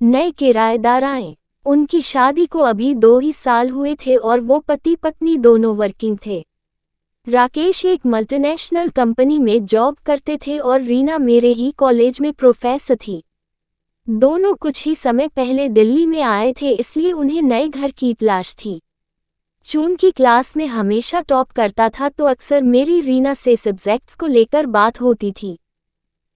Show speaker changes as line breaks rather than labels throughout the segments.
नए किराएदार आए। उनकी शादी को अभी 2 ही साल हुए थे और वो पति पत्नी दोनों वर्किंग थे। राकेश एक मल्टीनेशनल कंपनी में जॉब करते थे और रीना मेरे ही कॉलेज में प्रोफेसर थी। दोनों कुछ ही समय पहले दिल्ली में आए थे, इसलिए उन्हें नए घर की तलाश थी। चूंकि क्लास में हमेशा टॉप करता था तो अक्सर मेरी रीना से सब्जेक्ट्स को लेकर बात होती थी।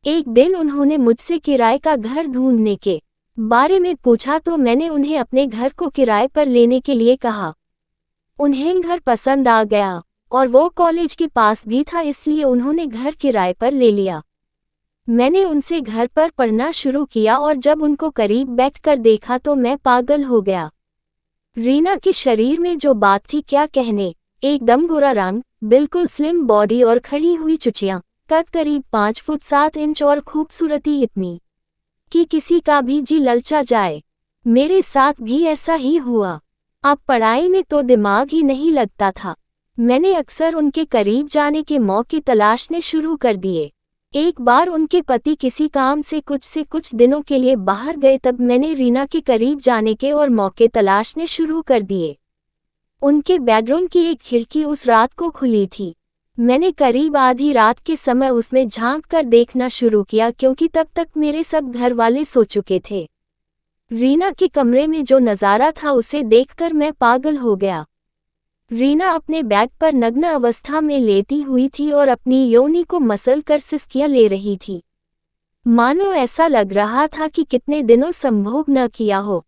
एक दिन उन्होंने मुझसे किराए का घर ढूंढने के बारे में पूछा तो मैंने उन्हें अपने घर को किराए पर लेने के लिए कहा। उन्हें घर पसंद आ गया और वो कॉलेज के पास भी था, इसलिए उन्होंने घर किराए पर ले लिया। मैंने उनसे घर पर पढ़ना शुरू किया और जब उनको करीब बैठकर देखा तो मैं पागल हो गया। रीना के शरीर में जो बात थी क्या कहने, एकदम गोरा रंग, बिल्कुल स्लिम बॉडी और खड़ी हुई चुचियां, कद करीब 5 फुट 7 इंच और खूबसूरती इतनी कि किसी का भी जी ललचा जाए। मेरे साथ भी ऐसा ही हुआ। अब पढ़ाई में तो दिमाग ही नहीं लगता था। मैंने अक्सर उनके करीब जाने के मौके तलाशने शुरू कर दिए। एक बार उनके पति किसी काम से कुछ दिनों के लिए बाहर गए, तब मैंने रीना के करीब जाने के और मौके तलाशने शुरू कर दिए। उनके बेडरूम की एक खिड़की उस रात को खुली थी। मैंने करीब आधी रात के समय उसमें झांक कर देखना शुरू किया, क्योंकि तब तक मेरे सब घर वाले सो चुके थे। रीना के कमरे में जो नज़ारा था उसे देखकर मैं पागल हो गया। रीना अपने बेड पर नग्न अवस्था में लेटी हुई थी और अपनी योनि को मसल कर सिसकियां ले रही थी। मानो ऐसा लग रहा था कि कितने दिनों संभोग न किया हो।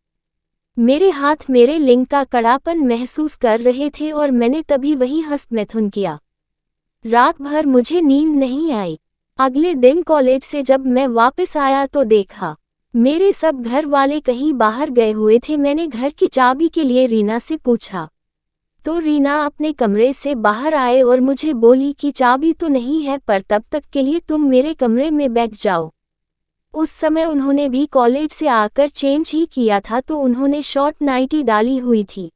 मेरे हाथ मेरे लिंग का कड़ापन महसूस कर रहे थे और मैंने तभी वही हस्तमैथुन किया। रात भर मुझे नींद नहीं आई। अगले दिन कॉलेज से जब मैं वापस आया तो देखा मेरे सब घर वाले कहीं बाहर गए हुए थे। मैंने घर की चाबी के लिए रीना से पूछा तो रीना अपने कमरे से बाहर आए और मुझे बोली कि चाबी तो नहीं है, पर तब तक के लिए तुम मेरे कमरे में बैठ जाओ। उस समय उन्होंने भी कॉलेज से आकर चेंज ही किया था तो उन्होंने शॉर्ट नाइटी डाली हुई थी।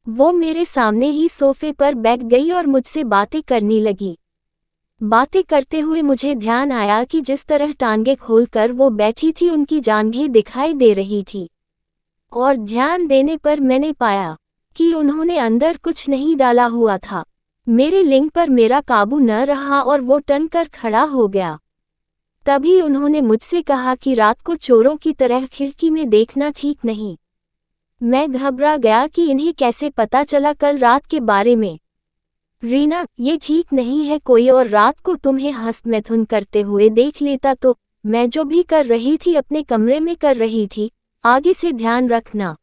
वो मेरे सामने ही सोफे पर बैठ गई और मुझसे बातें करने लगी। बातें करते हुए मुझे ध्यान आया कि जिस तरह टांगे खोलकर वो बैठी थी उनकी जांघें दिखाई दे रही थी, और ध्यान देने पर मैंने पाया कि उन्होंने अंदर कुछ नहीं डाला हुआ था। मेरे लिंग पर मेरा काबू न रहा और वो टनकर खड़ा हो गया। तभी उन्होंने मुझसे कहा कि रात को चोरों की तरह खिड़की में देखना ठीक नहीं। मैं घबरा गया कि इन्हें कैसे पता चला कल रात के बारे में। रीना, ये ठीक नहीं है, कोई और रात को तुम्हें हस्तमैथुन करते हुए देख लेता तो। मैं जो भी कर रही थी अपने कमरे में कर रही थी, आगे से ध्यान रखना।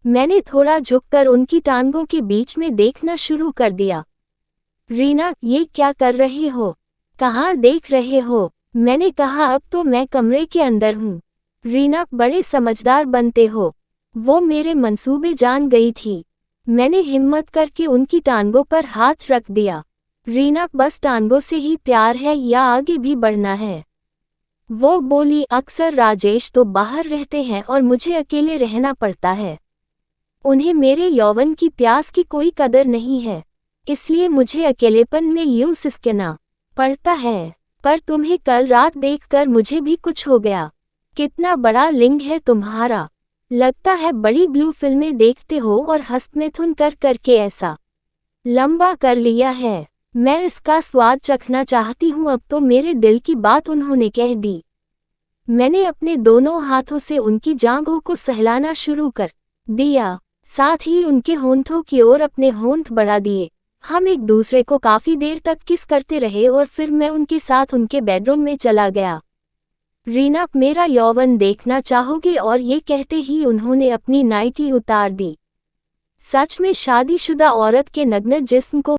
मैंने थोड़ा झुककर उनकी टांगों के बीच में देखना शुरू कर दिया। रीना, ये क्या कर रहे हो? कहाँ देख रहे हो? मैंने कहा, अब तो मैं कमरे के अंदर हूँ। रीना, बड़े समझदार बनते हो। वो मेरे मंसूबे जान गई थी। मैंने हिम्मत करके उनकी टांगों पर हाथ रख दिया। रीना, बस टांगों से ही प्यार है या आगे भी बढ़ना है? वो बोली, अक्सर राजेश तो बाहर रहते हैं और मुझे अकेले रहना पड़ता है। उन्हें मेरे यौवन की प्यास की कोई कदर नहीं है, इसलिए मुझे अकेलेपन में यूं सिसकना पड़ता है। पर तुम्हें कल रात देखकर मुझे भी कुछ हो गया। कितना बड़ा लिंग है तुम्हारा। लगता है बड़ी ब्लू फिल्में देखते हो और हस्तमैथुन कर करके ऐसा लंबा कर लिया है। मैं इसका स्वाद चखना चाहती हूँ। अब तो मेरे दिल की बात उन्होंने कह दी। मैंने अपने दोनों हाथों से उनकी जांघों को सहलाना शुरू कर दिया, साथ ही उनके होंठों की ओर अपने होंठ बढ़ा दिए। हम एक दूसरे को काफी देर तक किस करते रहे और फिर मैं उनके साथ उनके बेडरूम में चला गया। रीना, मेरा यौवन देखना चाहोगे? और ये कहते ही उन्होंने अपनी नाइटी उतार दी। सच में शादीशुदा औरत के नग्न जिस्म को